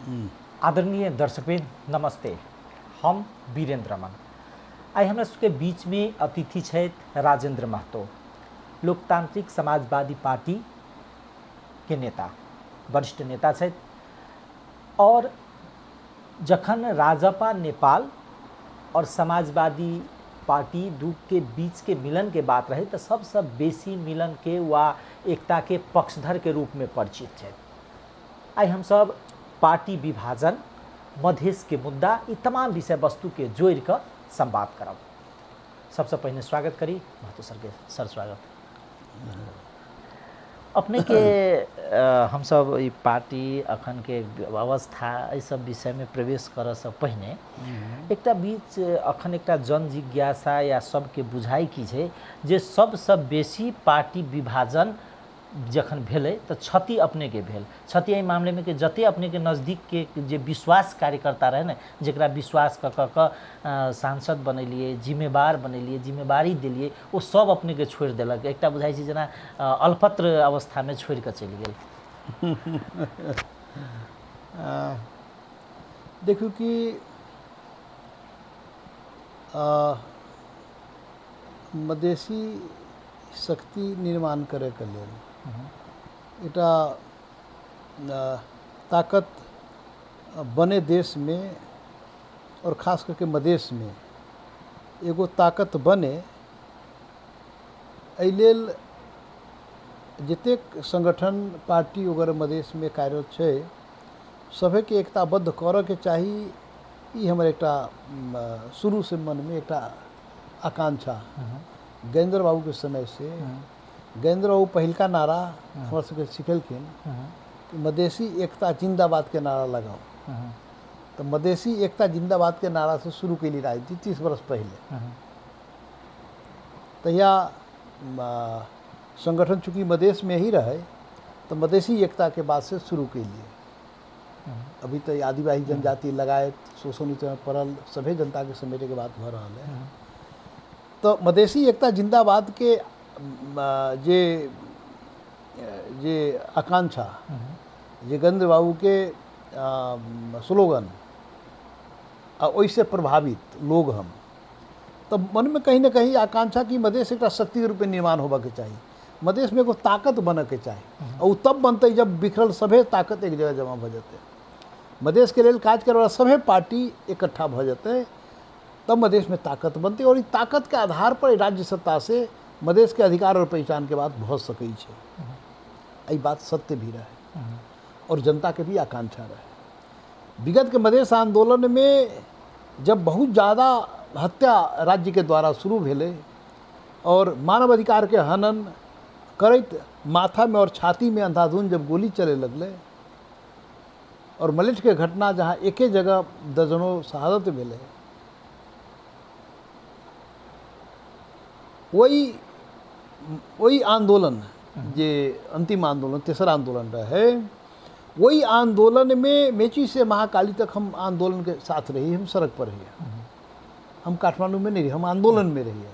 आदरणीय दर्शकबिन नमस्ते। हम वीरेंद्र रमन। आई हमरा सबके बीच में अतिथि छथि राजेंद्र महतो, लोकतांत्रिक समाजवादी पार्टी के नेता, वरिष्ठ नेता छथि। और जखन राजपा नेपाल और समाजवादी पार्टी दू के बीच के मिलन के बात रहे तो सबसे बेसी मिलन के वा एकता के पक्षधर के रूप में परिचित छथि। आई हम सब पार्टी विभाजन, मधेश के मुद्दा, ये तमाम विषय वस्तु के जोड़ कर संवाद करब। सबसे पहले स्वागत करी महतो सर के। सर स्वागत। अपने के हम सब ई पार्टी अखन के अवस्था ये सब विषय में प्रवेश कर से पहले एकटा बीच अखन एकटा जन जिज्ञासा या सबके बुझाई की छै जे सबसे बेसी पार्टी विभाजन जखन भेलै तो क्षति अपने के भेल। क्षति एहि मामले में कि जते अपने के नज़दीक के जे विश्वास कार्यकर्ता रहे ने, जरा विश्वास क सांसद बनेलिए, जिम्मेवार बनेलिए, जिम्मेवारी दिलिए, वो सब अपने के छोड़ देलक। एकटा बुझाई छै जेना अल्पत्र अवस्था में छोड़ के चलि गेल। देखू कि मधेसी शक्ति निर्माण करे के लेल एटा ताकत बने देश में और खास करके मधेश में एगो ताकत बने, एहि लेल जतेक संगठन पार्टी वगैरह मधेश में कार्यरत छै सभे के एकताबद्ध करऽ के चाही। ई हमर एकटा शुरू से मन में एकटा आकांक्षा गजेंद्र बाबू के समय से। गजेंद्र बाबू पहिलका नारा हमरा सबके सिखेलखिन कि मधेसी एकता जिंदाबाद के नारा लगाओ। तो मधेसी एकता जिंदाबाद के नारा से शुरू कैली राजनीति 30 वर्ष पहले। तहिया संगठन चूँकि मधेश में ही रहे तो मधेसी एकता के बाद से शुरू कैलिए। अभी तो आदिवासी जनजाति लगाए शोषण में पड़ल सभे जनता के समेटे के बात भ रहा है। तो मधेसी एकता जिंदाबाद के जे आकांक्षा, जे गजेंद्र बाबू के स्लोगन वैसे प्रभावित लोग हम, तो मन में कहीं ना कहीं आकांक्षा की मधेश एक शक्ति के रूप में निर्माण होबा के चाहिए। मधेश में एगो ताकत बने के चाहिए और तब बनते जब बिखरल सभे ताकत एक जगह जमा भ जाते। मधेश के लिए काज करे वाला सभे पार्टी इकट्ठा भ जाते तब मधेश में ताकत बनती और इस ताकत के आधार पर राज्य सत्ता से मधेश के अधिकार और पहचान के बात भ सकै छै। यही बात सत्य भी रहे और जनता के भी आकांक्षा रहे। विगत के मधेश आंदोलन में जब बहुत ज़्यादा हत्या राज्य के द्वारा शुरू भेले और मानव अधिकार के हनन करैत माथा में और छाती में अंधाधुंध जब गोली चले लगले और मलेच्छ के घटना जहाँ एके जगह दर्जनों शहादत भेले, वही आंदोलन जे अंतिम आंदोलन तेसरा आंदोलन रहे, वही आंदोलन में मेची से महाकाली तक हम आंदोलन के साथ रही। हम सड़क पर रहिए, हम काठमांडू में नहीं रही, हम आंदोलन में रहिए।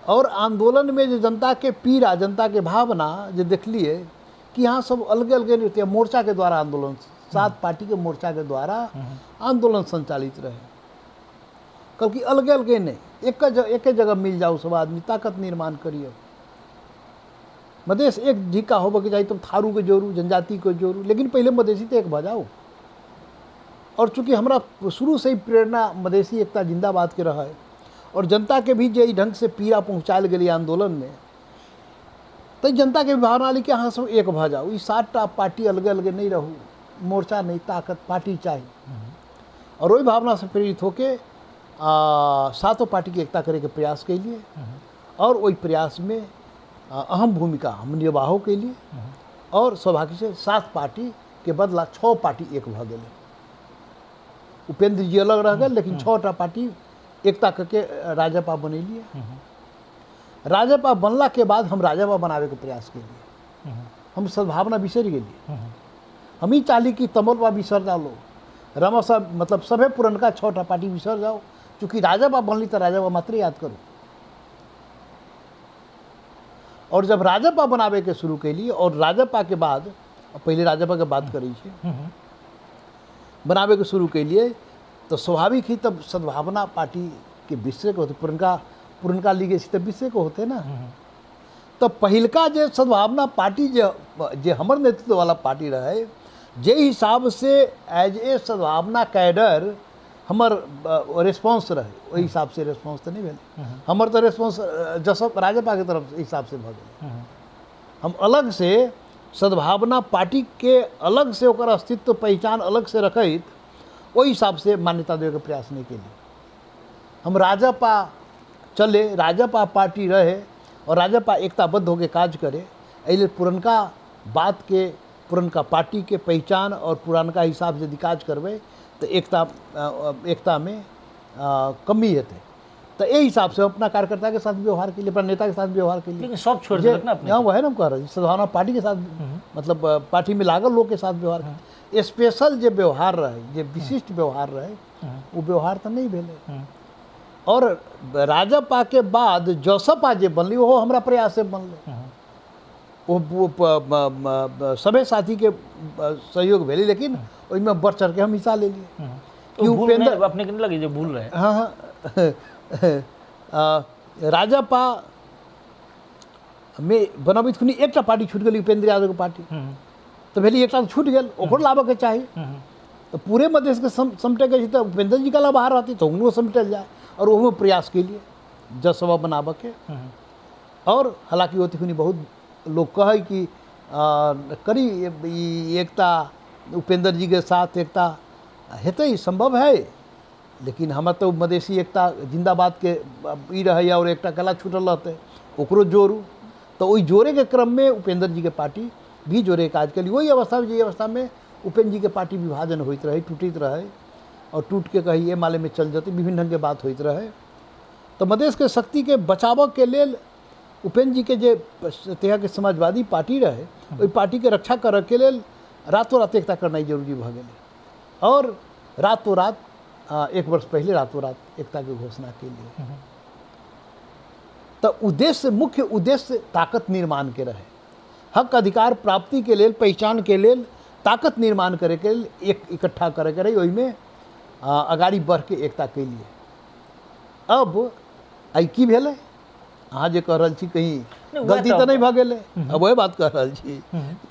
और आंदोलन में जो जनता के पीड़ा, जनता के भावना जो देखलिए कि यहाँ सब अलग अलग नृत्य मोर्चा के द्वारा आंदोलन, 7 पार्टी के मोर्चा के द्वारा आंदोलन संचालित रहे। क्योंकि अलग अलग नहीं, एक जगह मिल जाओ सब आदमी, ताकत निर्माण करिए। मधेश एक झिका होबे के चाहिए, तुम थारू के जोड़ू, जनजाति को जोड़ू, लेकिन पहले मधेसी तो एक बजाओ। और चूँकि हमारा शुरू से ही प्रेरणा मधेसी एकता जिंदाबाद के रहा है और जनता के भी जे ढंग से पीड़ा पहुँचाल गई आंदोलन में, तो जनता के भावना ली कि हाँ सब एक भ जाओ। ये 7टा पार्टी अलग अलग नहीं रहू, मोर्चा नहीं, ताकत पार्टी चाहिए। और वही भावना से प्रेरित होके 7 पार्टी की एकता करे के प्रयास के लिए और वही प्रयास में अहम भूमिका हम निर्वाह के लिए और सौभाग्य से 7 पार्टी के बदला 6 पार्टी एक भ गए। उपेंद्र जी अलग रह गए, लेकिन 6टा पार्टी एकता करके राजपा बनेलिए। राजपा बनला के बाद हम राजपा बनावे के प्रयास के लिए हम सद्भावना बिसर गेलिए। हम ही चाली कि तमलपा बिसर जाओ, रमसा मतलब सभे पुरनका 6टा पार्टी बिसर जाओ। चूँकि राजपा बनली तो राजपा मात्र याद करो। और जब राजपा बनावे के शुरू कैली और राजपा के बाद, पहले राजपा के बात करी छे, बनावे के शुरू कैलिए तो स्वाभाविक ही तब सद्भावना पार्टी के विषय के होते, पुरनका लीगेसी तब विषय को होते ना। तो पहिलका जे सद्भावना पार्टी जे हमर नेतृत्व वाला पार्टी रहे, जे हिसाब से एज ए सद्भावना कैडर हमर रिस्पॉन्स रहे, वही हिसाब से रिस्पॉन्स तो नहीं भेले। हमर तो रिस्पॉन्स जसप राजपा के तरफ हिसाब से भ गए। हम अलग से सद्भावना पार्टी के अलग से ओकर अस्तित्व पहचान अलग से रखित वही हिसाब से मान्यता देवे के प्रयास नहीं के हम राजपा चले, राजपा पार्टी रहे और राजपा एकताबद्ध होकर काज करे। अइले पुरनका बात के, पुरनका पार्टी के पहचान और पुरानका हिसाब से यदि काज करबे तो एकता में कमी हेतै। तो यही हिसाब से अपना कार्यकर्ता के साथ व्यवहार के लिए, अपना नेता के साथ व्यवहार के लिए, लेकिन सब छोड़ देलक ना अपने। हाँ वह ना कह रहे सद्भावना पार्टी के साथ, मतलब पार्टी में लागल लोग के साथ व्यवहार, स्पेशल जो व्यवहार रहे, जो विशिष्ट व्यवहार रहे, वो व्यवहार तो नहीं भेले। और राजपा के बाद जसपा जे बनली वो हमरा प्रयास से बनले, वो सभी साथी के सहयोग भेली, लेकिन उसमें बढ़ चढ़ के हम हिस्सा ले लिए। कि उपेंद्र अपने के नहीं लगे जो भूल रहे। हाँ राजपा में बनाबित खुनी एक पार्टी छूट गई, उपेंद्र यादव के पार्टी, तो भेली एक छूट गल, ओकरो लाभ के चाहिए। तो पूरे मध्य के समटे के तो उपेंद्र जी का लाभ बाहर रहती तो उनको समटल जाए, और वो प्रयास के लिए जसवा बनाब के। और हालांकि वो तिखुनी बहुत लोग कहे कि करी एकता उपेंद्र जी के साथ एकता हेतै, संभव है, लेकिन हमार तो मधेसी एकता जिंदाबाद के ई रहे और एकटा कला छूटल रहते, ओकरो जोड़ू। तो वही जोड़े के क्रम में उपेंद्र जी के पार्टी भी जोड़े काज के लिए, वही अवस्था में, जी अवस्था में उपेंद्र जी के पार्टी विभाजन होते रहे, टूटित रहे, और टूट के कहीं ये माले में चल जाती, विभिन्न ढंग के बात होते रहे। तो मधेश के शक्ति के बचाव के लेल उपेंद्र जी के जे तह के समाजवादी पार्टी रहे, वही पार्टी के रक्षा करे के लेल रातों रात एकता करना जरूरी भ गए। और रातों रात 1 वर्ष पहले रातों रात एकता के घोषणा के लिए। तो उद्देश्य, मुख्य उद्देश्य ताकत निर्माण के रहे, हक अधिकार प्राप्ति के लिए, पहचान के लिए, ताकत निर्माण करे के लिए, एक इकट्ठा करे के रही, वही में अगाड़ी बढ़ के एकता के लिए। अब आई की भेले, अहाँ जे कह रही छी कहीं गलती तो नहीं भ गए, अब वही बात कह रही छी,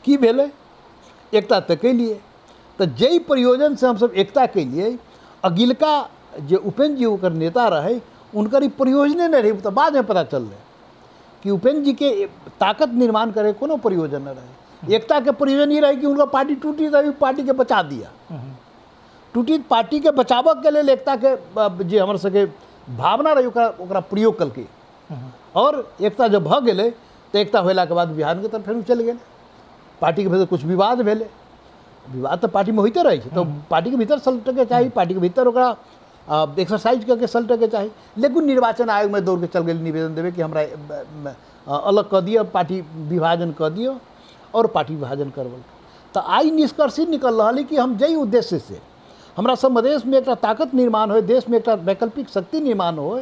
की भेले एकता तो के लिए। तो जई प्रयोजन से हम सब एकता के लिए, अगिलका जो उपेंद्र जी ओकर नेता रहे, उनकर ई प्रयोजने नहीं रही। तो बाद में पता चल रहे कि उपेंद्र जी के ताकत निर्माण करे कोनो प्रयोजन न रहे। एकता के प्रयोजन ये रहे कि उनका पार्टी टूटी रही, पार्टी के बचा दिया। टूटी पार्टी के बचाव के लिए एकता के जो हमारे सके भावना रही ओकरा प्रयोग कल के, और एकता जब भ गए तो एकता होला के बाद बिहार के तरफ फिर चल गए। पार्टी के भीतर कुछ विवाद भेले, विवाद तो पार्टी में होते रहे, तो पार्टी के भीतर सलटे के चाहिए, पार्टी के भीतर ओकरा एक्सरसाइज करके सलटे के चाहिए। लेकिन निर्वाचन आयोग में दौड़ के चल गए निवेदन देवे कि हमरा अलग कर दियो, पार्टी विभाजन कर दियो, और पार्टी विभाजन करवल। तो आई निष्कर्ष निकल रहा है कि हम जई उद्देश्य से हमरा सब मधेश में एक ताकत निर्माण हो, देश में एक वैकल्पिक शक्ति निर्माण हो,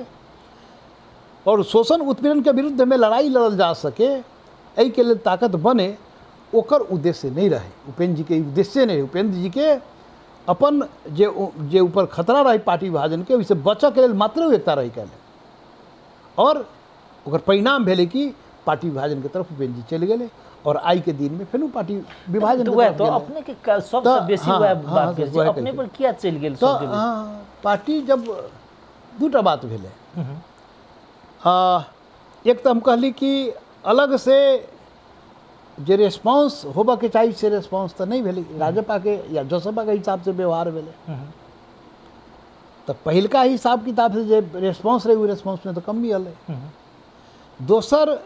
और शोषण उत्पीड़न के विरुद्ध में लड़ाई लड़ल जा सके, एहि के लिए ताकत बने, ओकर उद्देश्य नहीं रहे। उपेंद्र जी के उद्देश्य नहीं रहे। उपेंद्र जी के अपन जे ऊपर खतरा रही पार्टी विभाजन के, वैसे बचा के लिए मात्र एकता रही कैले, और ओकर परिणाम भेले कि पार्टी विभाजन के तरफ उपेंद्र जी चले गए, और आई के दिन में फिर पार्टी विभाजन तो अपने के सबसे बेसी बात के अपने पर किया चल गेल। तो पार्टी जब दूटा बात भेले, एक तो हम कहली कि अलग से जे रेस्पॉन्स होबा के चाहिए से रेस्पॉन्स तो नहीं भेले, राजपा के या जसपा के हिसाब से व्यवहार भेले। तो पहिलका हिसाब किताब से जे रेस्पॉन्स रहे, वो रेस्पॉन्स में तो कम भी हले। दोसर,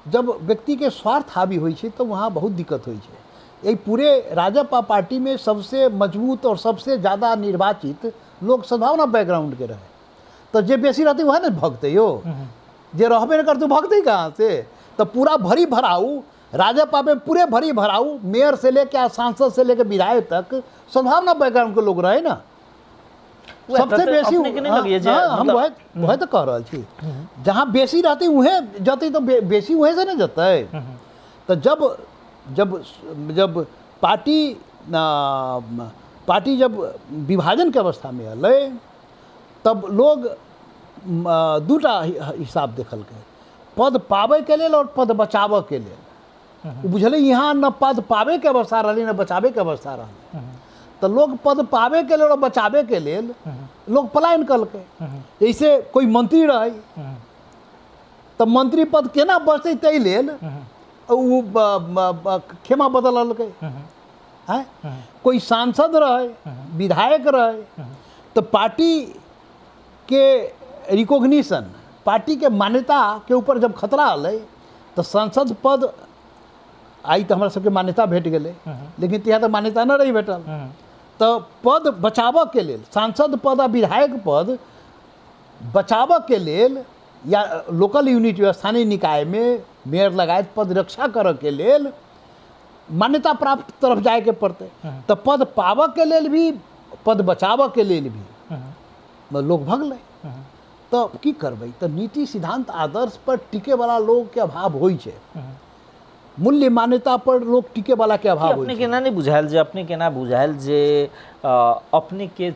जब व्यक्ति के स्वार्थ हावी होइ छै तो वहाँ बहुत दिक्कत होइ छै। यही पूरे राजपा पार्टी में सबसे मजबूत और सबसे ज़्यादा निर्वाचित लोग सद्भावना बैकग्राउंड के रहे, तो जे बेसी रहते वह ना भगते यो, जे रहबे न करते भगते कहाँ से। तो पूरा भरी भराऊ राजपा में पूरे भरी भराऊ मेयर से लेकर सांसद से लेकर विधायक तक सद्भावना बैकग्राउंड के लोग रहे ना। सबसे बेसी हम वह तो कह रहा छी, जहाँ बेसी रहती उहें जते, तो बेसी उहें से न जते। तो जब पार्टी जब विभाजन के अवस्था में अलै तब लोग दूटा हिसाब देखल के, पद पावे के लेल और पद बचावे के लेल। बुझल यहाँ न पद पावे के अवस्था रही न बचावे के अवस्था रही, तो लोग पद पावे के लेल और बचावे के लेल लोग पलायन कल के। जैसे कोई मंत्री रहे तो मंत्री पद केना बचते ताहि लेल खेमा बदल के है। कोई सांसद रहे, विधायक रहे, तो पार्टी के रिकॉग्निशन, पार्टी के मान्यता के ऊपर जब खतरा अलै तो सांसद पद आई तो हमारा सबके मान्यता भेट गए, लेकिन तिहा तो मान्यता न रही भेटल। तो पद बचाव के लेल, सांसद पद आ विधायक पद बचाव के लेल या लोकल यूनिट स्थानीय निकाय में मेयर लगायत पद रक्षा करे के लेल मान्यता प्राप्त तरफ जाए के पड़ते। तो पद पाव के लेल भी पद बचाव के लेल भी लोग भगले। तो की करबै, तो नीति सिद्धांत आदर्श पर टिके वाला लोग के अभाव होइ छै, मूल्य मान्यता पर लोग टिके वाला के अभाव होइ छै। अपने केना नहीं बुझायल जे, अपने केना बुझायल जे अपने के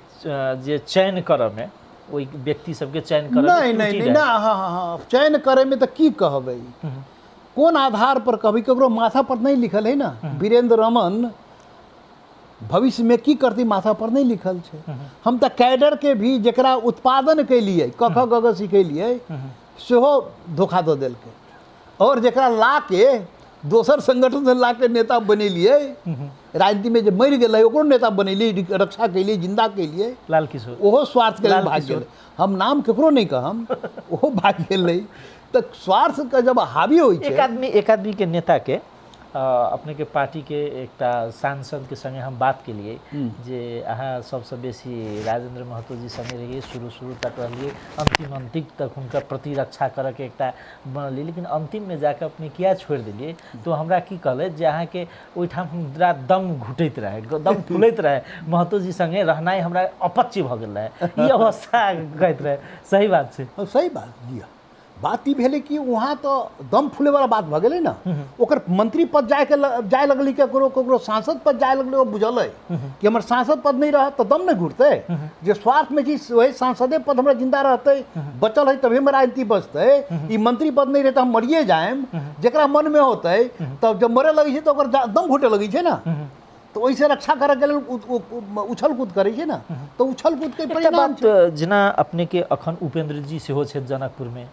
जे चयन करे में ओई व्यक्ति सबके चयन करे नहीं नहीं नहीं ना, हाँ हाँ हाँ, चयन करे में तो की कहबै, कौन आधार पर कहबै, ककरो माथा पर नहीं लिखल है ना। वीरेंद्र रमन भविष्य में की करती माथा पर नहीं लिखल है। हम तो कैडर के भी जरा उत्पादन के लिए क ख ग घ सिखेलिए सेहो धोखा दे दिल के, और जरा ला के दोसर संगठन से ला के नेता बनेलिए, राजनीति में जब मर गए ओकरो नेता बनेलिए, रक्षा के लिए, जिंदा के लिए। लाल किशोर ओहो स्वार्थ के लिए भाग गए, हम नाम केकरो नहीं कहम, ओहो भाग गए। तो स्वार्थ का जब हावी हो, एक आदमी के नेता के अपने के पार्टी के एक सांसद के संगे हम बात के लिए जे अहाँ सबसे बेसी राजेंद्र महतो जी संगे रहिए, शुरू तक रहिए, अंतिम तक उनका प्रतिरक्षा करे के एक बनलिए, लेकिन अंतिम में जाकर अपने किया छोड़ दिलिए। तो हमरा की कहले जे अहाँ के ओइठाम हमरा दम घुटैत रहे, दम फुलैत रहे, महतो जी संगे रहनाइ हमरा अपच्य भ गेल रहे, ई अवस्था कहैत रहे। सही बात छै, सही बात दिया। बात ई भेलै कि वहाँ तो दम फूले वाला बात भ गेलै ना, ओकर मंत्री पद जाए लगली, ककरो सांसद पद जाए लगली, वो बुझल है कि हमर सांसद पद नहीं रहा तो दम नहीं घुटते। जे स्वार्थ में जी वही सांसदे पद हमरा जिंदा रहते बचल है तभी हमारा राजनीति बचते, ई मंत्री पद नहीं रहते हम मरिए जाएम, जरा मन में होते तब जब मरे लगे तो ओकर दम घुटे लगे छै ना। तो वैसे रक्षा करे के लेल उछल कूद करे छै ना, तो उछल कूद के परिणाम छै। जेना अपने के अखन उपेंद्र जी सेहो छै जनकपुर में,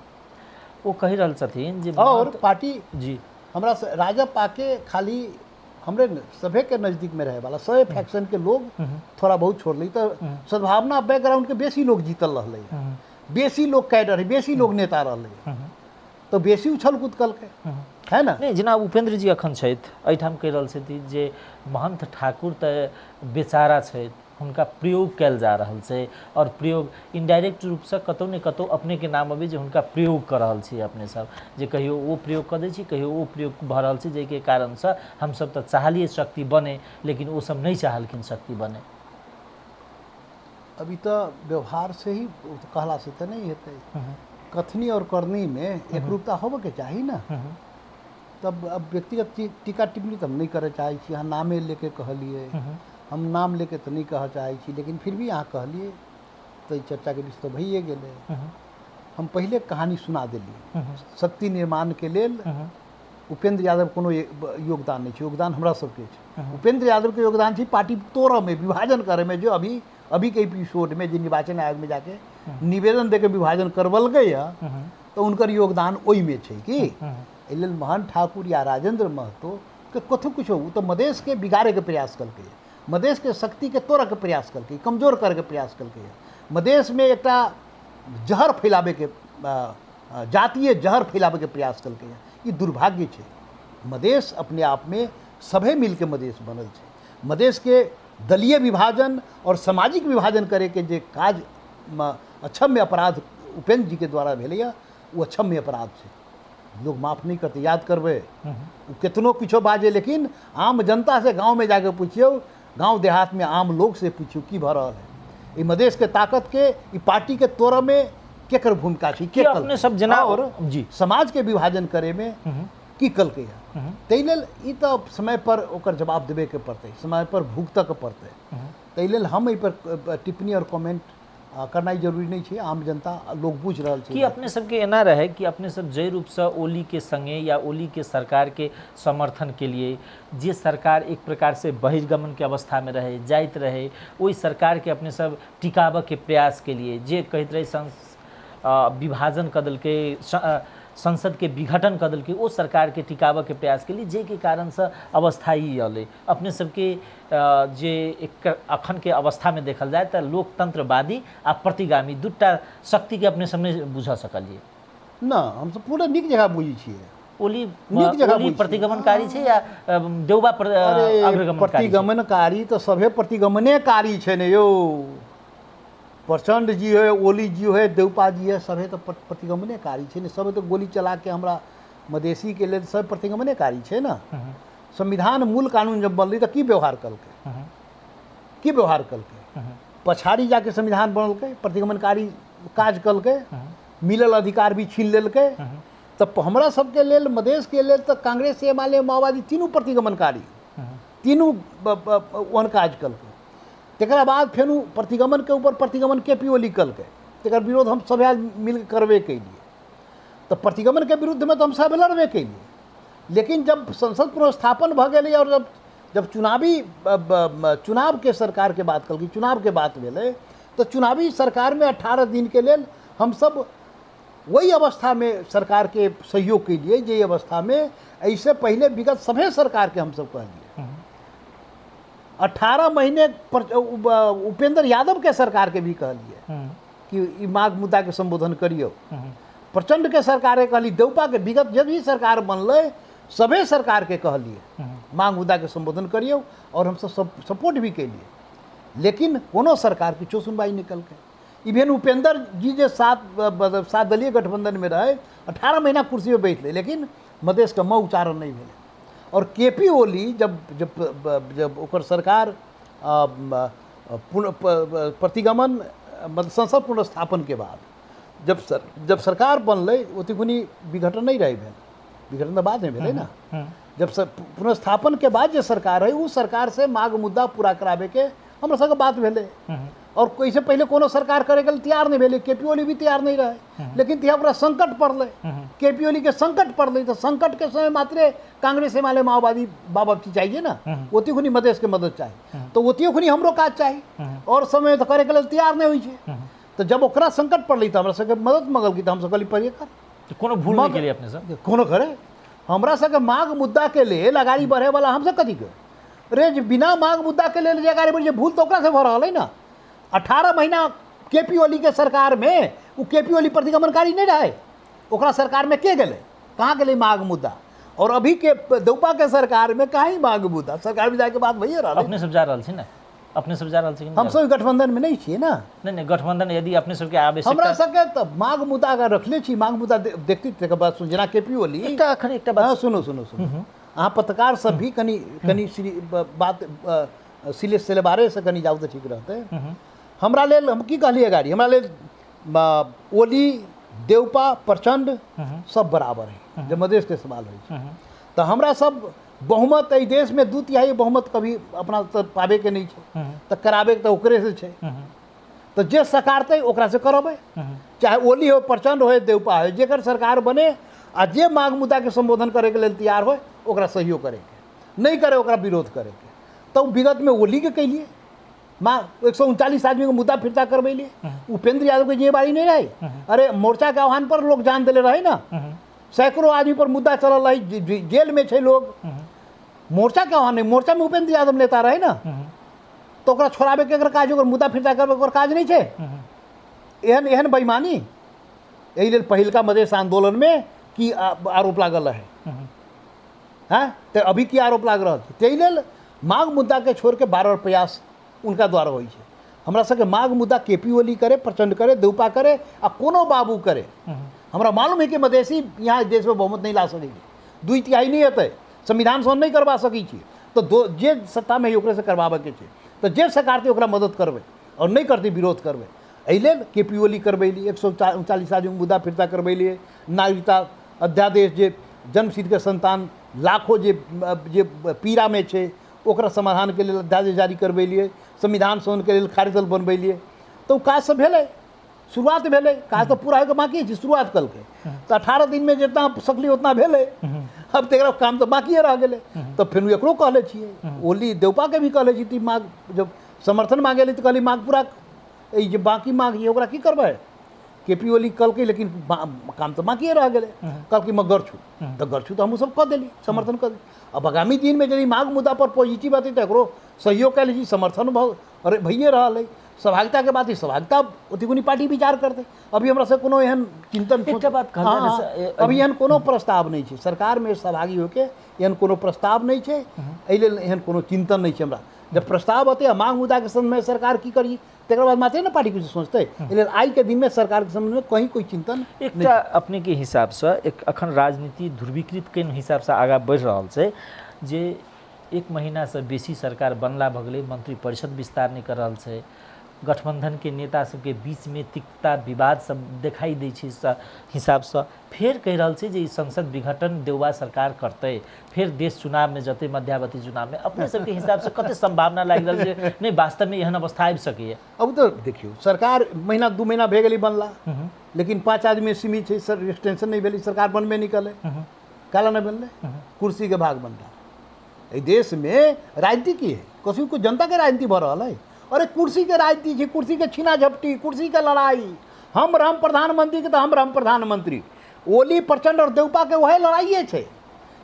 वो कही रहल छथिन जे और पार्टी जी हमरा राजद पाके खाली हमरे सभे के नजदीक में रहे वाला सभी फैक्शन के लोग थोड़ा बहुत छोड़ ली, तो सद्भावना बैकग्राउंड के बेसी लोग जीतल रहले, बेसी लोग कैडर है, बेसी लोग नेता रहले, तो बेसी उछल कूद कल के है ना। नहीं जेना उपेंद्र जी अखन छथि एहिठाम कहि रहल छथिन जे महंत ठाकुर तऽ बेचारा छथि, हुनका प्रयोग कयल जा रहल छै, और प्रयोग इनडायरेक्ट रूप से कतौ ने कतौ अपने के नाम अभी जे हुनका प्रयोग कर रहल छी अपने सब, जे कहियो वो प्रयोग कर दै छी, कहियो वो प्रयोग भ रहल छै, जेके कारण से हम सब तऽ चाहलिए शक्ति बने, लेकिन वो सब नहीं चाहलखिन शक्ति बने। अभी तो व्यवहार से ही कहला से तो नहीं हेतै, कथनी और करनी में एकरूपता होबे के चाहिए ना। तब अब व्यक्तिगत टीका टिप्पणी तो हम नहीं करे चाहे छी, यहाँ नामे लेके कहलिए, हम नाम लेके तो नहीं कह चाहे छी, लेकिन फिर भी यहाँ कहलिए तो चर्चा के विषय तो भइए गेले। हम पहले कहानी सुना दिली, शक्ति निर्माण के लेल उपेंद्र यादव कोनो योगदान नहीं, योगदान हमरा सबके छै। उपेंद्र यादव के योगदान छै पार्टी तोड़े में, विभाजन करे में, जो अभी के एपिसोड में जो निर्वाचन आयोग में जाके निवेदन दे के विभाजन करवलकै है, तो उनकर योगदान ओहि में छै कि एहि लेल महंत ठाकुर या राजेंद्र महतो के कथो कुछ तो मधेश के बिगाड़े के प्रयास कलकै, मधेश के शक्ति के तोड़े के प्रयास कलकै, कमजोर करे के प्रयास कलकै। मधेश में एक जहर फैलावे के, जातीय जहर फैलावे के प्रयास कलकै। ये दुर्भाग्य छै। मधेश अपने आप में सभे मिल के मधेश बनल छै। मधेश के दलीय विभाजन और सामाजिक विभाजन करे के जे काज अक्षम्य अपराध उपेंद्र जी के द्वारा भेलै, वो अक्षम्य अपराध छै, लोग माफ नहीं करते। याद करबे वो कितनो किछो बाजे, लेकिन आम जनता से गांव में जाके पूछियो, गांव देहात में आम लोग से पूछियो की भऽ रहल है। ई मधेश के ताकत के, ई पार्टी के तोड़ में केकर भूमिका छै, के अपने सब जना और जी समाज के विभाजन करे में की कलकै है। ताहि लेल ई तो समय पर ओकर जवाब देवे के पड़ते, समय पर भुगतऽ के पड़ते। ताहि लेल हम एहि पर टिप्पणी और कमेंट करनाइ जरूरी नहीं छै। आम जनता लोग बुझ रहल छै कि अपने सबके एना रहे कि अपने सब जय रूप से ओली के संगे या ओली के सरकार के समर्थन के लिए जे सरकार एक प्रकार से बहिर्गमन के अवस्था में रहे जाइत रहे वही सरकार के अपने सब टिकाबऽ के प्रयास के लिए जे कहते रहे विभाजन कदल के संसद के विघटन कदल के वो सरकार के टिकाबऽ के प्रयास के लिए जे के कारण से अवस्था ही अले अपने सबके जे एक अखन के अवस्था में देखल जाए तो लोकतंत्रवादी आ प्रतिगामी दूटा शक्ति के अपने सामने बुझ सकलिए ना। हम सब पूरा नीक जगह बुझी छियै। ओली नीक जगह ओली प्रतिगमनकारी छै या देउबा अग्रगमनकारी प्रतिगमनकारी तो सभे प्रतिगमनेकारी छै ने यौ। प्रचंड जी है, ओली जी है, देवपा जी है, सभे तो प्रतिगमनेकारी छै ने। सब तो गोली चला के हमरा मधेसी के लिए सब प्रतिगमनेकारी छै ना। संविधान मूल कानून जब बनलै तो की व्यवहार कलकै, की व्यवहार कलकै, पछाड़ी जाके संविधान बनलकै, प्रतिगमनकारी काज कलकै, मिलल अधिकार भी छीन लेलकै। तो हमरा सबके लेल मधेश के लेल तो कांग्रेस एमाले माओवादी तीनों प्रतिगमनकारी, तीनों ओहन काज कलकै। तकरा बाद फेर प्रतिगमन के ऊपर प्रतिगमन के पी ओली कलकै, तकर विरोध हम सब मिल करबे कैलिए। तो प्रतिगमन के विरुद्ध में तो हम सब लड़बे कैलिए। लेकिन जब संसद पुनर्स्थापन भ गेलै और जब चुनाव के सरकार के बात कल चुनाव के बात भेलै तो चुनावी सरकार में 18 दिन के लेल हम सब वही अवस्था में सरकार के सहयोग के लिए जे अवस्था में ऐसे पहले विगत सभे सरकार के हम सब कहलिए। 18 महीने उपेंद्र यादव के सरकार के भी कहलिए कि माघ मुद्दा के संबोधन करियो। प्रचंड के सरकार के कहली, देवपा के विगत जब भी सरकार बनल सभे सरकार के कहलिए माघ मुद्दा के संबोधन करियो और हम सब सपोर्ट भी कैलिए। लेकिन कोनो सरकार की चो सुनवाई निकल के। इवन उपेंद्र जी जो 7 दलीय गठबंधन में रहे 18 महीना कुर्सी में बैठले लेकिन मधेश का म उच्चारण नहीं भेले। और के पी ओली जब जब जब ओकर सरकार प्रतिगमन मतलब संसद पुनर्स्थापन के बाद जब सरकार बनल ओतनी विघटन नहीं रही भेल, विघटन तो बाद में भेले ना। जब पुनर्स्थापन के बाद जो सरकार है उस सरकार से माघ मुद्दा पूरा कराबे के हमरा सबके बात भेले। और इससे पहले कोनो सरकार करे के तैयार नहीं भेले, के पी ओली भी तैयार नहीं रहे। लेकिन तिहा ओकरा संकट पड़ल, के पी ओली के संकट पड़ल तो संकट के समय मात्र कांग्रेस एमाले माओवादी बाबा चाहिए ना, ओती खुनी मधेश के मदद चाहिए तो ओती खुनी हमरो काज चाहिए और समय तो करे के लिए तैयार नहीं हुई है। तो जब ओकरा संकट पड़ल तो हमरा सबके मदद मंगल की तो हम सब कहली परिए कर कोनो भूल नहीं के लिए अपने सब कोनो करे। हमरा सबके माघ मुद्दा के लिए लगाड़ी बढ़े वाला हम सब कथी के रे बिना माघ मुद्दा के लिए लगाड़ी बढ़े भूल तो ओकरा से भ रहल है ना। 18 महीना के पी ओली के सरकार में वो के पी ओली प्रतिगमनकारी नहीं रहे, ओकरा सरकार में के गए कहाँ गए माघ मुद्दा। और अभी के देवपा के सरकार में कहीं माघ मुद्दा सरकार में जाके बात भैया रहा। अपने सब जा रहल छी ना, अपने सब जा रहल छी हम सब गठबंधन में नहीं छिए ना। नहीं गठबंधन यदि अपने सबके आवश्यकता हमरा सबके तो माघ मुद्दा अगर रखले छी माघ मुद्दा देखती तकर बाद सुन जना के पी ओली एक बात सुनो अहाँ पत्रकार सब भी कनी बात सिलेस सिलेबारे से कनी जाऊ तो ठीक रहते। हमरा लेल हम की कहलिए गाड़ी हमरा लेल ओली देवपा प्रचंड सब बराबर है जब मधेश के सवाल हो तो हमरा सब बहुमत एहि देश में 2/3 बहुमत कभी अपना तो पाबे के नहीं है तो कराबे तो ओकरे से है। तो जे सकारते ओकरा से करबे चाहे ओली हो प्रचंड हो देवपा हो जेकर सरकार बने आ जे माघ मुद्दा के संबोधन करे के लिए तैयार हो ओकरा सहयोग करे के नहीं करे ओकरा विरोध करे के। तो विगत में ओली के कैलिए 139 आदमी को मुद्दा फिरता करवैलिए। उपेंद्र यादव के जिम्मेवारी नहीं रही। अरे मोर्चा के आह्वान पर लोग जान दिले रहे ना, सैकड़ों आदमी पर मुद्दा चल रही, जेल में छे लोग। मोर्चा के आह्वान नहीं, मोर्चा में उपेंद्र यादव नेता रहे ना तो ओकरा छोड़ाबे के काज मुद्दा फिरता करबे काज नहीं छे। एहन एहन बेईमानी यही लेल पहिलका मधेश आंदोलन में की आरोप लागल है तो अभी की आरोप लाग रहा है। तै लेल माघ मुद्दा के छोड़ के बार प्रयास उनका द्वारा हो। हमरा सबके माघ मुद्दा के पी ओली करे प्रचंड करे देवपा करे आ कोनो बाबू करे। हमरा मालूम है कि मधेसी यहाँ देश में बहुमत नहीं ला सकेगी, 2/3 नहीं हेतै, संविधान से नहीं करवा सकी छी तो जे सत्ता में ओकरे से करवाबे के छै तो जे सरकार ओकरा मदद करबे और नहीं करते विरोध करबे। एहि लेल के पी ओली करबैली 139 आदमी मुद्दा फिरता करबैलिए। नागरिकता अध्यादेश जे जन्मसिद्ध के संतान लाखों जे पीड़ा में छे ओकरा समाधान के लिए अध्यादेश जारी करबेलिए, संविधान संशोधन के लिए कार्यदल बनबेलिए, तो काज सब भेलै, शुरुआत भेलै, काज तो पूरा होके बाकी छै, शुरुआत कलकै तो 18 दिन में जितना सकली उतना भेलै। अब तेरा काम तो बाकी रह गेलै, तो फिर एकरो कहले छियै, ओली देवपा के भी कहले छी, मांग जब समर्थन मांगे तो कहली मांग पूरा, जे बाकी मांग ओकरा की करबै, केपी ओली कहलकै लेकिन काम तो बाकी रह गेलै, कहलकै मैं गढ़ छू, तो गढ़ छू तो हमहूँ सब कह देली, समर्थन कर देली। अब आगामी दिन में यदि मांग मुद्दा पर पॉजिटिव आती तो एकरो सहयोग कह लीजिए, समर्थन भइए रहा है। सहभागिता के बात ही सहभागिता ओतिकुनी पार्टी विचार करते, अभी हमरा से कोनो एहन चिंतन अभी एहन कोनो प्रस्ताव नहीं है, सरकार में सहभागी होके एहन कोनो प्रस्ताव नहीं है, एहि लेल एहन कोनो चिंतन नहीं है हमरा। जब प्रस्ताव आते मांग मुद्दा के संबंध में सरकार की करी, तकर बाद मात्र ना पार्टी कुछ सोचते, एहि लेल आई के दिन में सरकार के संबंध में कहीं कोई चिंतन एक अपने के हिसाब से एक अखन राजनीति ध्रुवीकृत के हिसाब से आगा बढ़ रहा है, जे 1 महीना से बेसी सरकार बनला भ गेलै, मंत्री परिषद विस्तार नहीं कर रहा है, गठबंधन के नेता सबके बीच में तिक्तता विवाद सब दिखाई दै छै हिसाब से, फिर कह रहा है जे संसद विघटन देउबा सरकार करते, फिर देश चुनाव में जते मध्यावधि चुनाव में अपने सबके हिसाब से कते संभावना लाग रहा है, नहीं वास्तव में एहन अवस्था आबि सकैए? अब तो देखियो सरकार महीना 2 महीना भे गेली बनला, लेकिन 5 आदमी सीमित है, सर एक्सटेंशन नहीं भेली, सरकार बनबे नहीं कले, काला नहीं बनले, कुर्सी के भाग बनला। देश में राजनीति की है, कसू को जनता के राजनीति भ रहा है, अरे कुर्सी के राजनीति है, कुर्सी के छीना झपटी, कुर्सी के लड़ाई, हम राम प्रधानमंत्री के तो हम राम प्रधानमंत्री, ओली प्रचंड और देवपा के वह लड़ाइए है।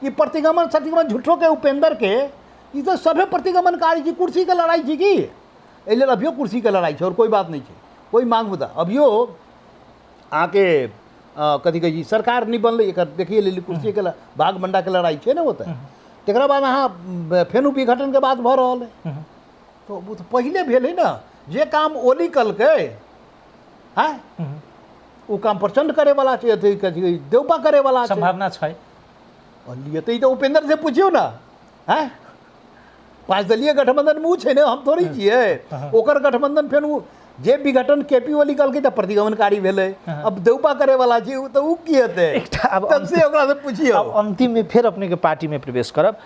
ये प्रतिगमन सतिगमन झूठो के उपेंद्र के ये तो सभे प्रतिगमनकारी जी, कुर्सी के लड़ाई जी की, एहि लेल अभियो कुर्सी के लड़ाई है और कोई बात नहीं है, कोई मांग मुद्दा अभियो आके कथी कही सरकार नहीं बनल, एक देखिए ले कुर्सी के भाग मंडा के लड़ाई है ना, वो तकरा बाद अहाँ फेनु विघटन के बात भ रहा है, तो वो तो पहले भेल ना, जे काम ओली कलकै हैं वो काम प्रचंड करे वाला छै, देवपा करे वाला संभावना छै। लिए तो उपेंद्र से पूछियो ना, हैं 5 दलीय गठबंधन में छै ना, हम थोड़ी छियै, ओकर गठबंधन फेर जे विघटन केपी ओली कलकै तो प्रतिगमनकारी भेलै, अब देवपा करे वाला छै, तो उ की हेतै, तब से ओकरा से पूछियो। अब अंतिम में फिर अपने के पार्टी में प्रवेश करब,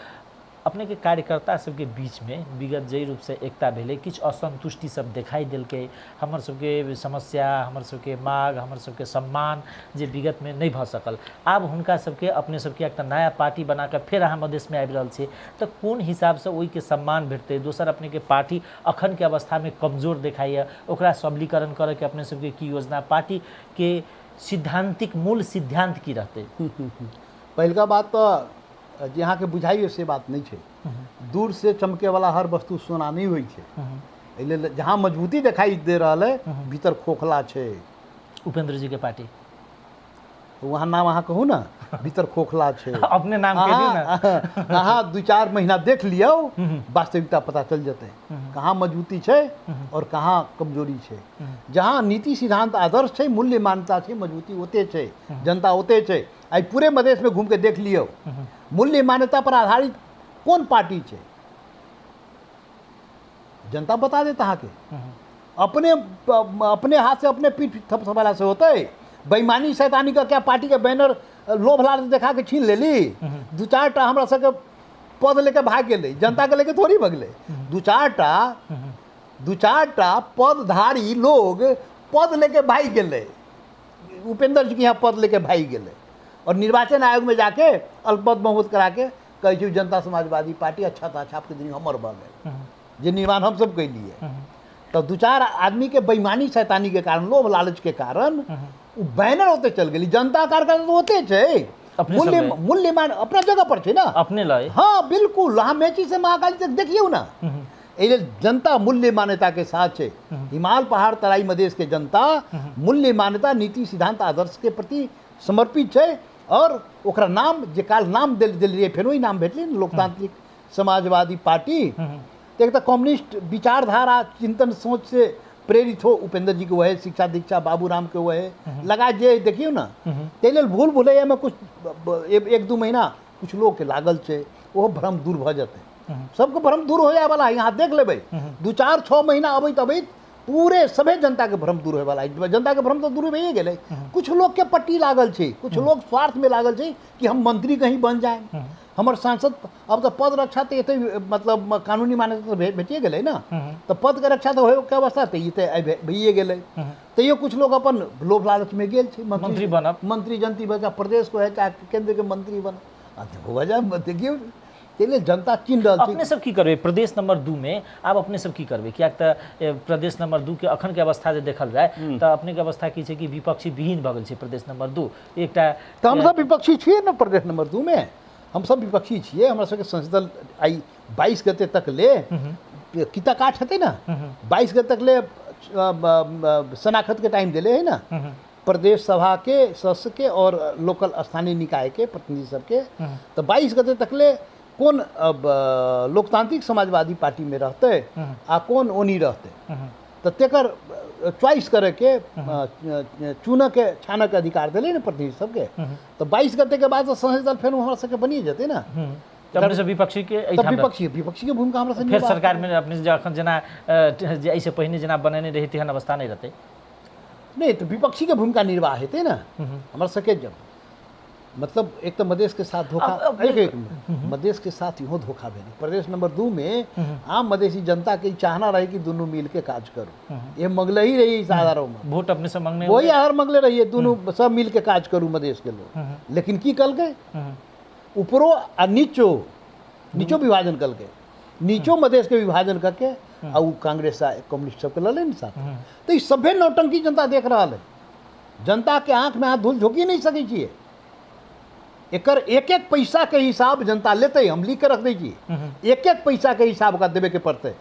अपने के कार्यकर्ता सबके बीच में विगत जई रूप से एकता भेले, किछ असंतुष्टि सब दिखाई दिलकै, हमर सबके समस्या, हमर सबके मांग, हमर सबके सम्मान जे विगत में नहीं भ सकल, आब हुनका सबके अपने सबके एक नया पार्टी बना के फिर अहाँ मधेश में आबि रहल छै, तो कोन हिसाब से ओहि के सम्मान भेटतै? दोसर अपने के पार्टी अखन के अवस्था में कमजोर दिखाइए, ओकरा सबलीकरण करे के अपने सबके की योजना, पार्टी के सिद्धांतिक मूल सिद्धांत की रहते? पहिलका बात तो जहाँ के बुझाइए से बात नहीं है, दूर से चमके वाला हर वस्तु सोना नहीं हुई है, जहाँ मजबूती दिखाई दे रहा है भीतर खोखला है। उपेंद्र जी के पार्टी तो वहाँ नाम अहाँ कहूँ ना, भीतर खोखला है, अपने नाम के ना, अहाँ 2-4 महीना देख लियो, वास्तविकता पता चल जाते कहाँ मजबूती है और कहाँ कमजोरी है। जहाँ नीति सिद्धांत आदर्श है, मूल्य मान्यता है, मजबूती ओते है, जनता ओते है। आई पूरे मधेश में घूम के देख लियो, मूल्य मान्यता पर आधारित कौन पार्टी है, जनता बता देता है के अपने हाथ से अपने पीठ थपथपाला से होता है। बेईमानी शैतानी का क्या पार्टी के बैनर लोभ लालच देखा के छीन लेली, 2-4 टा हमरा सबके पद लेके भाग गेलै, जनता के लेके थोड़ी भगलै, 2-4 टा पदधारी लोग पद लेके भाग गेलै, उपेंद्र जी के यहाँ पद लेके भाग गेलै, और निर्वाचन आयोग में जाके अल्पमत बहुमत करा के कहे जनता समाजवादी पार्टी अच्छा था, अच्छा आपके दिन हमर भ गए, जे निर्माण हम सब कैलिए। तो 2-4 आदमी के बेईमानी शैतानी के कारण, लोभ लालच के कारण बैनर होते चल गई, जनता कार्यकर्ता तो होते छे, मूल्य मान अपना जगह पर छे ना, अपने लाए, हाँ बिल्कुल, हाँ मेची से महाकाली तक देखियो ना, जनता मूल्य मान्यता के साथ है। हिमालय पहाड़ तराई मधेश के जनता मूल्य मान्यता नीति सिद्धांत आदर्श के प्रति समर्पित है, और ओकरा नाम जे काल नाम दिल फिर वही नाम भेटली लोकतांत्रिक समाजवादी पार्टी। तो एक तो कम्युनिस्ट विचारधारा चिंतन सोच से प्रेरित हो उपेंद्र जी के वह शिक्षा दीक्षा बाबूराम के वह लगा जे देखियो ना, तेल भूल भुलैया में कुछ 1-2 महीना कुछ लोग के लागल है, वो भ्रम दूर भ जाते, सबके भ्रम दूर हो जाए वाला। यहाँ देख लेबै 2-4-6 महीना अबैत पूरे सभे जनता के भ्रम दूर होए वाला है। जनता के भ्रम तो दूर भइए गेलै। कुछ लोग के पट्टी लागल छै, कुछ लोग स्वार्थ में लागल छै कि हम मंत्री कहीं बन जाए, हमर सांसद। अब तो पद रक्षा तो एते मतलब कानूनी मान्यता तो भेटिए गेलै ना, तो पद के रक्षा तो होए के अवस्था तो ये भइए गेलै। तैयो कुछ लोग अपन लोभ लालच में गेल छै, मंत्री बनब, मंत्री जनती बचा प्रदेश को है चाहे केंद्र के मंत्री बनब। वजह देखियो तेले जनता चिन्ह रहल छै। अपने सब की करबे प्रदेश नंबर 2 में? आब अपने सब की करबे? किया प्रदेश नंबर 2 के अखन के अवस्था जे देखल जाए तो अपने के अवस्था की छै कि विपक्षी विहीन भगल छै प्रदेश नंबर 2। एकटा तो हम सब विपक्षी छिए ना प्रदेश नंबर 2 में, हम सब विपक्षी छिए। हमरा सबके संसद दल आई 22 गते तक ले किता काट हेतै ना, 22 गते तक ले शनाखत के टाइम दिले है ना प्रदेश सभा के सदस्य के और लोकल स्थानीय निकाय के प्रतिनिधि सबके। तो 22 गते तक ले कौन अब लोकतांत्रिक समाजवादी पार्टी में रहते आ कौन ओनी रहते, तो तेकर चॉइस करे के चुन के छान के अधिकार दिले ना प्रतिनिधि सबके। तो 22 गते के बाद संसदीय दल फिर हमरा सबके बनिए जेतै ना। अपने सब विपक्षी के विपक्षी के भूमिका हमरा फिर सरकार में अपने जखन जना ऐसे पहिने जना बनेने रही तेहन अवस्था नहीं रहते। नहीं तो विपक्षी के भूमिका निर्वाह हेतै ना हमरा सबके। जब मतलब एक तो मधेश के साथ धोखा, एक मधेश के साथ इहो धोखा भेल। प्रदेश नंबर 2 में आम मधेसी जनता के चाहना रही कि दोनों मिल के काज करो, ये मंगले ही रही साधारण में वोट अपने से मांगने वही आहार मंगले रहिए दोनों सब मिल के काज करू मधेश के लोग। लेकिन की कल के ऊपरो आ नीचो विभाजन कल के, नीचो मधेश के विभाजन करके आ कांग्रेस आ कम्युनिस्ट सबके लड़े न साथ। तो ये सभे नौटंकी जनता देख रहा है। जनता के आंख में हाथ धूल झोंकी नहीं सकै छिए। एकर एक एक पैसा के हिसाब जनता लेते, हम लिख के रख दै छी। एक एक पैसा के हिसाब ओकरा देवे के पड़ते।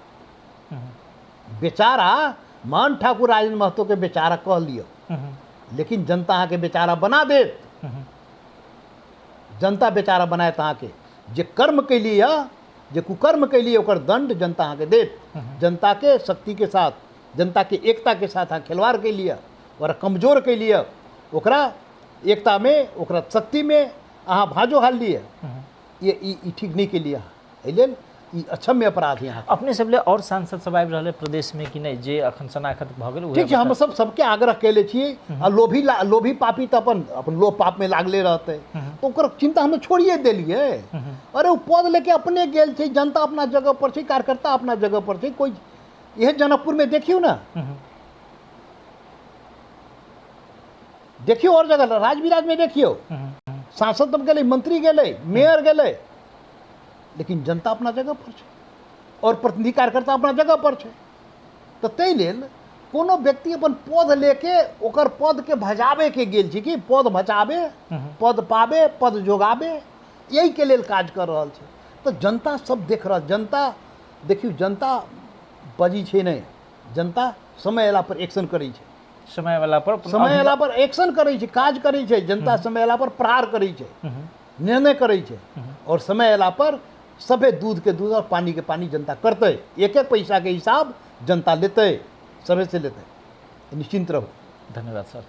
बेचारा मान ठाकुर राजेंद्र महतो के बेचारा कह लियो, लेकिन जनता अहाँ के बेचारा बना देत। जनता बेचारा बनाए अहाँ के जे कर्म के लिए जे कुकर्म के लिए ओकर दंड जनता अहाँ के देत। जनता के शक्ति के साथ, जनता के एकता के साथ अहाँ खिलवाड़ के लिए और कमजोर के लिए ओकरा एकता में ओकरा शक्ति में अहाँ भाजो हाल लिए, ये ठीक नहीं के लिए लेल ई अक्षम्य अपराध यहाँ। अपने सब ले और सांसद सब आबि रहले प्रदेश में कि नहीं जे अखन शनाखत भ गेल? ठीक है, हम सब सबके आग्रह कैले छिए। आ लोभी पापी तो अपन लोभ पाप में लागले रहते, तो ओकर चिंता हमें छोड़िए देलिए। अरे वो पद लेके अपने गेल छै, जनता अपना जगह पर छै, कार्यकर्ता अपना जगह पर छै। कोई यह जनकपुर में देखियो ना, देखियो और जगह राजविराज में देखियो सांसद तब गेले, मंत्री गेले, मेयर गेले, लेकिन जनता अपना जगह पर छै और प्रतिनिधि कार्यकर्ता अपना जगह पर छै। तो तै लेल कोनो व्यक्ति अपन पद लेके ओकर पद के भजावे के गेल छै कि पद बचावे, पद पावे, पद जोगावे, यही के लेल काज कर रहल छै। तो जनता सब देख रहल। जनता देखियो, जनता बजी छै नहीं, जनता समय अयला पर एक्शन करै छै। समय वाला पर एक्शन करै छै, काज करै छै। जनता समय अयला पर प्रहार करै छै, निर्णय करै छै। और समय अयला पर सभे दूध के दूध और पानी के पानी जनता करते। एक एक पैसा के हिसाब जनता लेते, सभे से लेते। निश्चिंत रहो। धन्यवाद सर।